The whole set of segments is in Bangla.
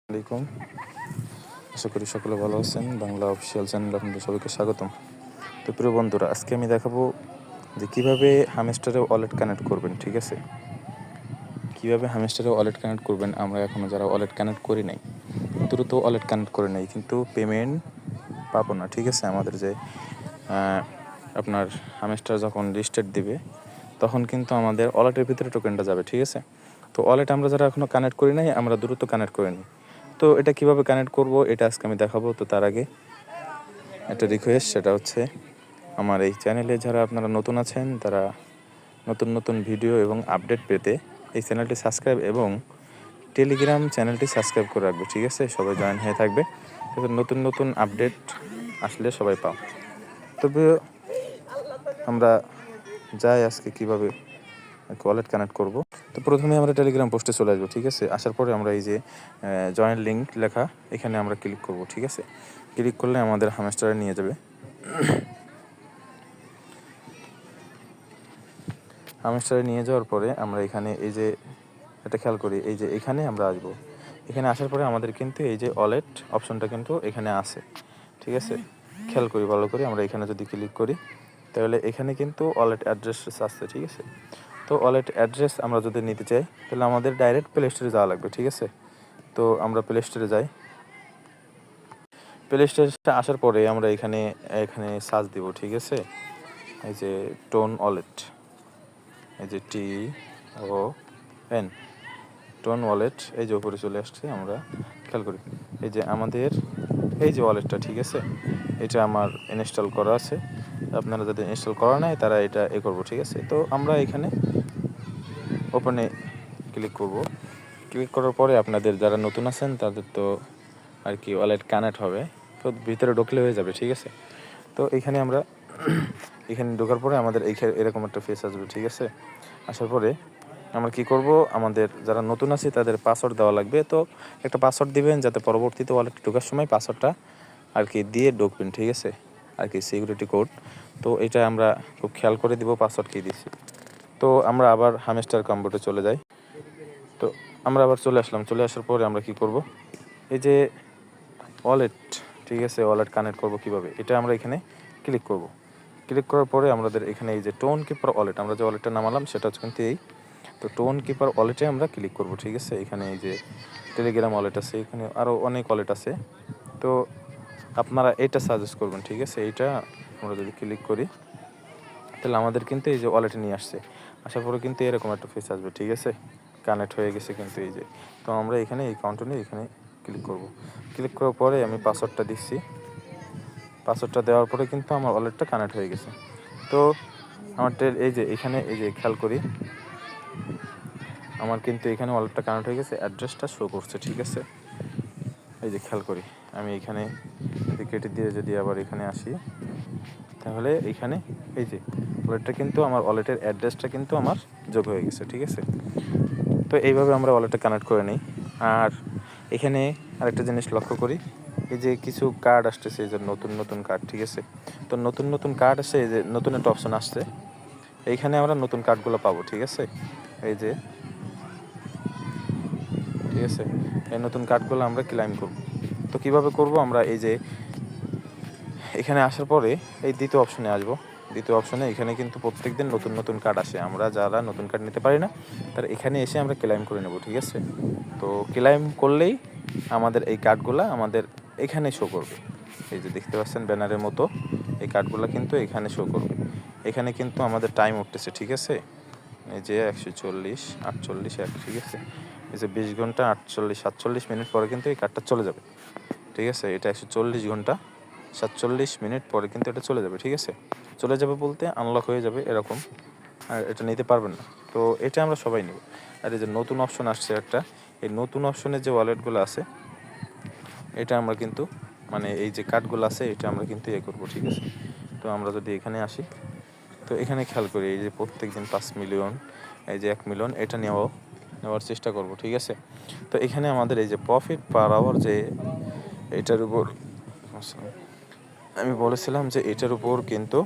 আলাইকুম, আশা করি সকলে ভালো আছেন। বাংলা অফিসিয়াল চ্যানেলে আপনাদের সবাইকে স্বাগতম। তো প্রিয় বন্ধুরা, আজকে আমি দেখাবো যে কীভাবে হামস্টারে ওয়ালেট কানেক্ট করবেন। ঠিক আছে, কীভাবে হামস্টারে ওয়ালেট কানেক্ট করবেন। আমরা এখনও যারা ওয়ালেট কানেক্ট করি নাই, দ্রুত ওয়ালেট কানেক্ট করে নেই, কিন্তু পেমেন্ট পাবো না। ঠিক আছে, আমাদের যে আপনার হামস্টার যখন রিস্টার্ট দিবে তখন কিন্তু আমাদের ওয়ালেটের ভিতরে টোকেনটা যাবে। ঠিক আছে, তো ওয়ালেট আমরা যারা এখনও কানেক্ট করি নাই, আমরা দ্রুত কানেক্ট করে নিই। তো এটা কিভাবে কানেক্ট করব এটা আজকে আমি দেখাবো। তো তার আগে একটা রিকোয়েস্ট, সেটা হচ্ছে আমার এই চ্যানেলে যারা আপনারা নতুন আছেন, তারা নতুন নতুন ভিডিও এবং আপডেট পেতে এই চ্যানেলটি সাবস্ক্রাইব এবং টেলিগ্রাম চ্যানেলটি সাবস্ক্রাইব করে রাখবে। ঠিক আছে, সবাই জয়েন হয়ে থাকবে, নতুন নতুন আপডেট আসলে সবাই পাও। তবে আমরা যাই আজকে কীভাবে ওয়ালেট কানেক্ট করব। তো প্রথমে আমরা টেলিগ্রাম পোস্টে চলে আসবো। ঠিক আছে, আসার পরে আমরা এই যে জয়েন লিঙ্ক লেখা, এখানে আমরা ক্লিক করব। ঠিক আছে, ক্লিক করলে আমাদের হামস্টারে নিয়ে যাবে। হামস্টারে নিয়ে যাওয়ার পরে আমরা এখানে এই যে এটা খেয়াল করি, এই যে এখানে আমরা আসবো। এখানে আসার পরে আমাদের কিন্তু এই যে ওয়ালেট অপশনটা কিন্তু এখানে আছে। ঠিক আছে, খেয়াল করি ভালো করে, আমরা এখানে যদি ক্লিক করি তাহলে এখানে কিন্তু ওয়ালেট অ্যাড্রেস আসছে। ঠিক আছে, তো ওয়ালেট অ্যাড্রেস আমরা যদি নিতে চাই তাহলে আমাদের ডাইরেক্ট প্লে স্টোরে যাওয়া লাগবে। ঠিক আছে, তো আমরা প্লে স্টোরে যাই। প্লে স্টোরে আসার পরে আমরা এখানে সার্চ দিব। ঠিক আছে, এই যে টোন ওয়ালেট, এই যে TON টোন ওয়ালেট, এই যে উপরে চলে আসছে। আমরা খেয়াল করি এই যে আমাদের এই যে ওয়ালেটটা। ঠিক আছে, এটা আমার ইনস্টল করা আছে। আপনারা যাদের ইনস্টল করা নাই তারা এটা করবো। ঠিক আছে, তো আমরা এখানে ওপেনে ক্লিক করব। ক্লিক করার পরে আপনাদের যারা নতুন আছেন তাদের তো আর কি ওয়ালেট কানেক্ট হবে, তো ভিতরে ঢুকলে হয়ে যাবে। ঠিক আছে, তো এখানে আমরা এখানে ঢোকার পরে আমাদের এরকম একটা ফেস আসবে। ঠিক আছে, আসার পরে আমরা কি করব, আমাদের যারা নতুন আছে তাদের পাসওয়ার্ড দেওয়া লাগবে। তো একটা পাসওয়ার্ড দিবেন যাতে পরবর্তীতে ওয়ালেট ঢোকার সময় পাসওয়ার্ডটা আর কি দিয়ে ঢুকবেন। ঠিক আছে, আর কি সিকিউরিটি কোড। তো এটা আমরা খুব খেয়াল করে দিব পাসওয়ার্ড কী দিচ্ছি। তো আমরা আবার হামস্টার কম্বোটে চলে যাই। তো আমরা আবার চলে আসলাম। চলে আসার পরে আমরা কি করব, এই যে ওয়ালেট, ঠিক আছে, ওয়ালেট কানেক্ট করব কিভাবে, এটা আমরা এখানে ক্লিক করব। ক্লিক করার পরে আমাদের এখানে এই যে টোন কিপার ওয়ালেট, আমরা যে ওয়ালেটটা নামালাম সেটা হচ্ছে কিন্তু এই। তো টোন কিপার ওয়ালেটে আমরা ক্লিক করব। ঠিক আছে, এখানে এই যে টেলিগ্রাম ওয়ালেট আছে, এখানে আরও অনেক ওয়ালেট আছে। তো আপনারা এটা সাজেস্ট করবেন। ঠিক আছে, এইটা আমরা যদি ক্লিক করি তাহলে আমাদের কিন্তু এই যে ওয়ালেটে নিয়ে আসছে। আসার পরে কিন্তু এরকম একটা ফেস আসবে। ঠিক আছে, কানেক্ট হয়ে গেছে কিন্তু এই যে। তো আমরা এখানে এই কাউন্টারে এখানে ক্লিক করব। ক্লিক করার পরে আমি পাসওয়ার্ডটা দিচ্ছি। পাসওয়ার্ডটা দেওয়ার পরে কিন্তু আমার ওয়ালেটটা কানেক্ট হয়ে গেছে। তো আমার এই যে এখানে এই যে খেয়াল করি, আমার কিন্তু এখানে ওয়ালেটটা কানেক্ট হয়ে গেছে, অ্যাড্রেসটা শো করছে। ঠিক আছে, এই যে খেয়াল করি, আমি এখানে কেটে দিয়ে যদি আবার এখানে আসি তাহলে এইখানে এই যে ওয়ালেটটা কিন্তু আমার ওয়ালেটের অ্যাড্রেসটা কিন্তু আমার যোগ হয়ে গেছে। ঠিক আছে, তো এইভাবে আমরা ওয়ালেটটা কানেক্ট করে নিই। আর এখানে আরেকটা জিনিস লক্ষ্য করি, এই যে কিছু কার্ড আসতেছে, এই যে নতুন নতুন কার্ড। ঠিক আছে, তো নতুন নতুন কার্ড আসে, এই যে নতুন একটা অপশন আসছে, এইখানে আমরা নতুন কার্ডগুলো পাবো। ঠিক আছে, এই যে ঠিক আছে, এই নতুন কার্ডগুলো আমরা ক্লেম করব। তো কীভাবে করব, আমরা এই যে এখানে আসার পরে এই দ্বিতীয় অপশনে আসব। দ্বিতীয় অপশনে এখানে কিন্তু প্রত্যেক দিন নতুন নতুন কার্ড আসে, আমরা যারা নতুন কার্ড নিতে পারি না তারা এখানে এসে আমরা ক্লেম করে নেব। ঠিক আছে, তো ক্লেম করলেই আমাদের এই কার্ডগুলো আমাদের এখানে শো করবে। এই যে দেখতে পাচ্ছেন ব্যানারের মতো, এই কার্ডগুলো কিন্তু এখানে শো করবে। এখানে কিন্তু আমাদের টাইম উঠতেছে। ঠিক আছে, এই যে 140, 48, 1। ঠিক আছে, এই যে 20 ঘন্টা 47 মিনিট পরে কিন্তু এই কার্ডটা চলে যাবে। ঠিক আছে, এটা 140 ঘন্টা 47 মিনিট পরে কিন্তু এটা চলে যাবে। ঠিক আছে, চলে যাবে বলতে আনলক হয়ে যাবে এরকম, আর এটা নিতে পারবেন না। তো এটা আমরা সবাই নেব। আর এই যে নতুন অপশন আসছে একটা, এই নতুন অপশনের যে ওয়ালেটগুলো আছে এটা আমরা কিন্তু মানে এই যে কার্ডগুলো আছে এটা আমরা কিন্তু করবো। ঠিক আছে, তো আমরা যদি এখানে আসি, তো এখানে খেয়াল করি এই যে প্রত্যেক দিন 5 মিলিয়ন, এই যে 1 মিলিয়ন, এটা নেওয়ার চেষ্টা করব। ঠিক আছে, তো এখানে আমাদের এই যে প্রফিট পার আওয়ার, যে এটার উপর আমি বলেছিলাম যে এটার উপর কিন্তু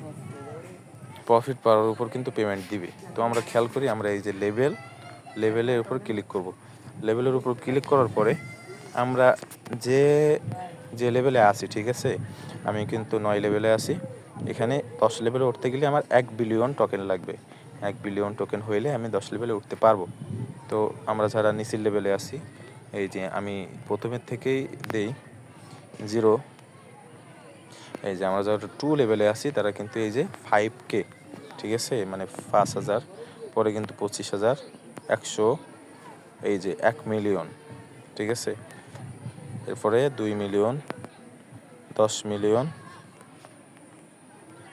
প্রফিট পাওয়ার উপর কিন্তু পেমেন্ট দিবে। তো আমরা খেয়াল করি, আমরা এই যে লেভেলের উপর ক্লিক করব। লেভেলের উপর ক্লিক করার পরে আমরা যে যে লেভেলে আছি, ঠিক আছে, আমি কিন্তু 9 লেভেলে আছি। এখানে 10 লেভেলে উঠতে গেলে আমার 1 বিলিয়ন টোকেন লাগবে। 1 বিলিয়ন টোকেন হইলে আমি 10 লেভেলে উঠতে পারবো। তো আমরা যারা নিচের লেভেলে আছি, এই যে আমি প্রথমের থেকেই দেই 0, এই যে আমরা যারা 2 লেভেলে আছি তারা কিন্তু এই যে 5K, ঠিক আছে, মানে 5,000, পরে কিন্তু 25,000, 100, এই যে 1 মিলিয়ন, ঠিক আছে, এরপরে 2 মিলিয়ন, 10 মিলিয়ন,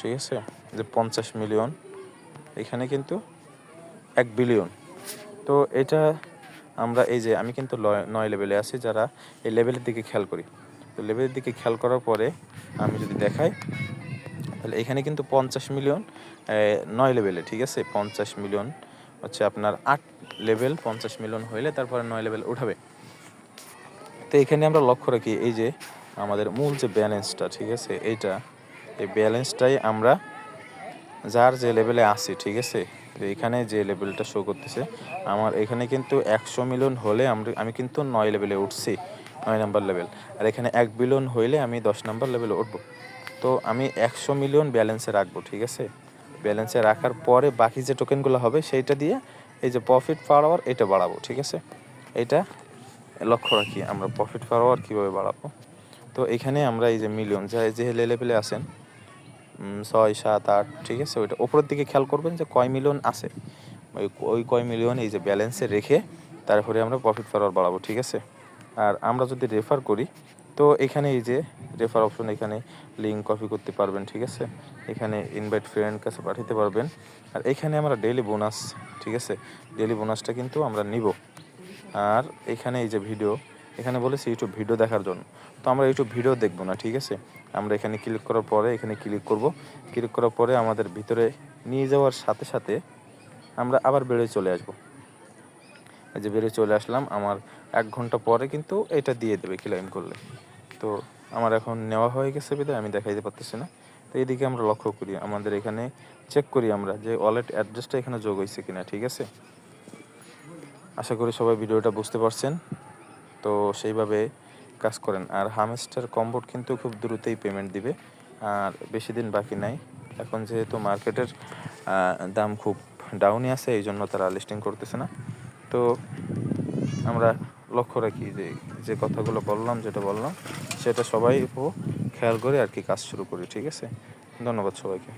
ঠিক আছে, যে 50 মিলিয়ন, এখানে কিন্তু 1 বিলিয়ন। তো এটা আমরা এই যে আমি কিন্তু 9 লেভেলে আছি, যারা এই লেভেলের দিকে খেয়াল করি। তো লেভেলের দিকে খেয়াল করার পরে আমি যদি দেখাই, তাহলে এখানে কিন্তু 50 মিলিয়ন 9 লেভেলে, ঠিক আছে, 50 মিলিয়ন হচ্ছে আপনার 8 লেভেল, 50 মিলিয়ন হইলে তারপরে 9 লেভেল উঠাবে। তো এখানে আমরা লক্ষ্য রাখি এই যে আমাদের মূল যে ব্যালেন্সটা, ঠিক আছে, এই ব্যালেন্সটাই আমরা যার যে লেভেলে আছি, ঠিক আছে, এখানে যে লেভেলটা শো করতেছে আমার এখানে কিন্তু 100 মিলিয়ন হলে আমি কিন্তু 9 লেভেলে উঠছি, 9 নাম্বার লেভেল। আর এখানে 1 বিলিয়ন হইলে আমি 10 নাম্বার লেভেলে উঠবো। তো আমি 100 মিলিয়ন ব্যালেন্সে রাখবো, ঠিক আছে। ব্যালেন্সে রাখার পরে বাকি যে টোকেনগুলো হবে সেইটা দিয়ে এই যে প্রফিট পার আওয়ার এটা বাড়াবো, ঠিক আছে। এটা লক্ষ্য রাখি আমরা প্রফিট পার আওয়ার কীভাবে বাড়াবো। তো এখানে আমরা এই যে মিলিয়ন যে লেভেলে আছেন 6, 7, 8, ঠিক আছে, ওইটা ওপরের দিকে খেয়াল করবেন যে কয় মিলিয়ন আছে, ওই কয় মিলিয়ন এই যে ব্যালেন্সে রেখে তারপরে আমরা প্রফিট পার আওয়ার বাড়াবো, ঠিক আছে। আর আমরা যদি রেফার করি, তো এখানে এই যে রেফার অপশন, এখানে লিঙ্ক কপি করতে পারবেন, ঠিক আছে, এখানে ইনভাইট ফ্রেন্ড কাছে পাঠাতে পারবেন। আর এখানে আমরা ডেইলি বোনাস, ঠিক আছে, ডেইলি বোনাসটা কিন্তু আমরা নিব। আর এখানে এই যে ভিডিও, এখানে বলেছি ইউটিউব ভিডিও দেখার জন্য, তো আমরা ইউটিউব ভিডিও দেখবো না, ঠিক আছে। আমরা এখানে ক্লিক করার পরে এখানে ক্লিক করব, ক্লিক করার পরে আমাদের ভিতরে নিয়ে যাওয়ার সাথে সাথে আমরা আবার বেরোয় চলে আসব। এই যে বেরোয় চলে আসলাম, আমার 1 ঘন্টা পরে কিন্তু এটা দিয়ে দেবে ক্লেম করলে। তো আমার এখন নেওয়া হয়ে গেছে বিধায় আমি দেখাইতে পারতেছি না। তো এইদিকে আমরা লক্ষ্য করি, আমাদের এখানে চেক করি আমরা যে ওয়ালেট অ্যাড্রেসটা এখানে যোগ হয়েছে কিনা, ঠিক আছে। আশা করি সবাই ভিডিওটা বুঝতে পারছেন। তো সেইভাবে কাজ করেন। আর হামস্টার কম্বোট কিন্তু খুব দ্রুতই পেমেন্ট দিবে, আর বেশি দিন বাকি নাই। এখন যেহেতু মার্কেটের দাম খুব ডাউনই আছে, এই জন্য তারা লিস্টিং করতেছে না। তো আমরা লক্ষ্য রাখি যে যে কথাগুলো বললাম, যেটা বললাম সেটা সবাই খেয়াল করে আর কি কাজ শুরু করি, ঠিক আছে। ধন্যবাদ সবাইকে।